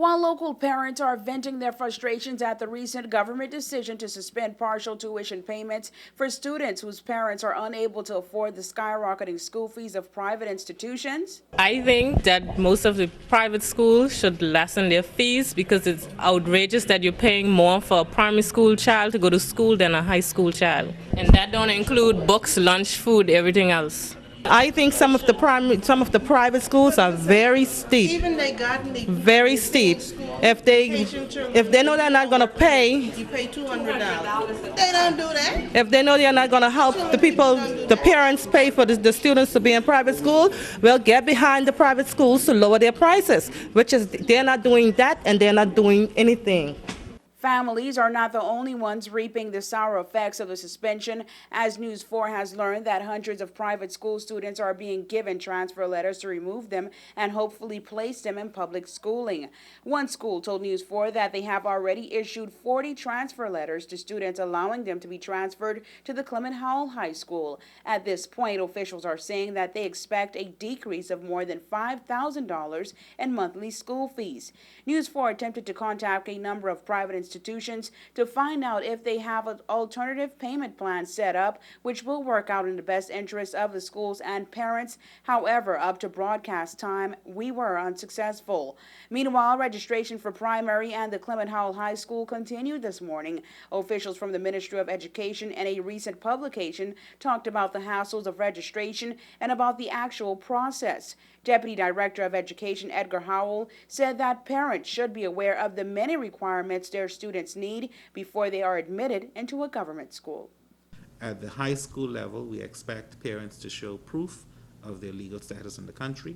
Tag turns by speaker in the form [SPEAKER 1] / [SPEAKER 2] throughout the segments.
[SPEAKER 1] While local parents are venting their frustrations at the recent government decision to suspend partial tuition payments for students whose parents are unable to afford the skyrocketing school fees of private institutions,
[SPEAKER 2] I think that most of the private schools should lessen their fees because it's outrageous that you're paying more for a primary school child to go to school than a high school child. And that don't include books, lunch, food, everything else.
[SPEAKER 3] I think some of the private schools are very steep.
[SPEAKER 4] Even they got me.
[SPEAKER 3] Very steep. If they know they're not going to pay,
[SPEAKER 4] You pay $200. They don't do that.
[SPEAKER 3] if they know they're not going to help the parents pay for the students to be in private school, well, get behind the private schools to lower their prices, which is they're not doing that and they're not doing anything.
[SPEAKER 1] families are not the only ones reaping the sour effects of the suspension, as News 4 has learned that hundreds of private school students are being given transfer letters to remove them and hopefully place them in public schooling. One school told News 4 that they have already issued 40 transfer letters to students allowing them to be transferred to the Clement Howell High School. At this point, officials are saying that they expect a decrease of more than $5,000 in monthly school fees. News 4 attempted to contact a number of private institutions to find out if they have an alternative payment plan set up, which will work out in the best interest of the schools and parents. However, up to broadcast time, we were unsuccessful. Meanwhile, registration for primary and the Clement Howell High School continued this morning. Officials from the Ministry of Education in a recent publication talked about the hassles of registration and about the actual process. Deputy Director of Education Edgar Howell said that parents should be aware of the many requirements their students need before they are admitted into a government school.
[SPEAKER 5] At the high school level, we expect parents to show proof of their legal status in the country.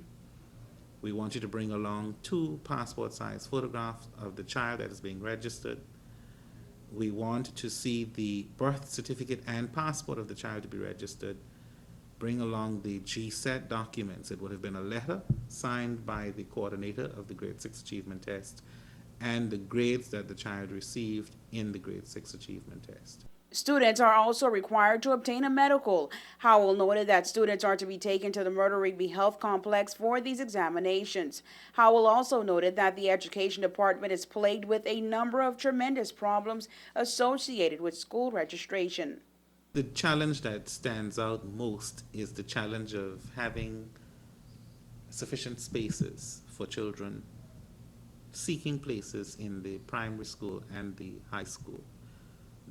[SPEAKER 5] We want you to bring along 2 passport-size photographs of the child that is being registered. We want to see the birth certificate and passport of the child to be registered. Bring along the GSET documents. It would have been a letter signed by the coordinator of the Grade 6 Achievement Test and the grades that the child received in the Grade 6 Achievement Test.
[SPEAKER 1] Students are also required to obtain a medical. Howell noted that students are to be taken to the Myrtle Rigby Health Complex for these examinations. Howell also noted that the Education Department is plagued with a number of tremendous problems associated with school registration.
[SPEAKER 5] The challenge that stands out most is the challenge of having sufficient spaces for children seeking places in the primary school and the high school.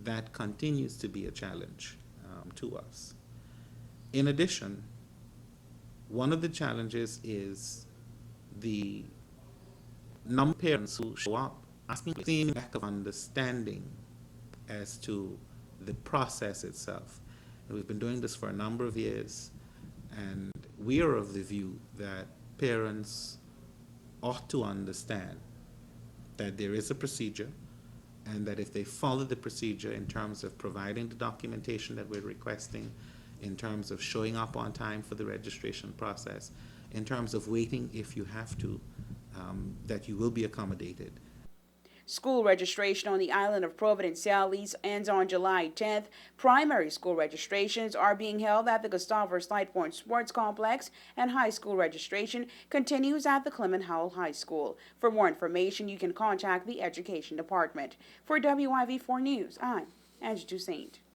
[SPEAKER 5] That continues to be a challenge to us. In addition, one of the challenges is the number of parents who show up asking for a lack of understanding as to the process itself. And we've been doing this for a number of years, and we are of the view that parents ought to understand that there is a procedure, and that if they follow the procedure in terms of providing the documentation that we're requesting, in terms of showing up on time for the registration process, in terms of waiting if you have to, that you will be accommodated.
[SPEAKER 1] School registration on the island of Providenciales ends on July 10th. Primary school registrations are being held at the Gustavus Lightpoint Sports Complex, and high school registration continues at the Clement Howell High School. For more information, you can contact the Education Department. For WIV4 News, I'm Angie Toussaint.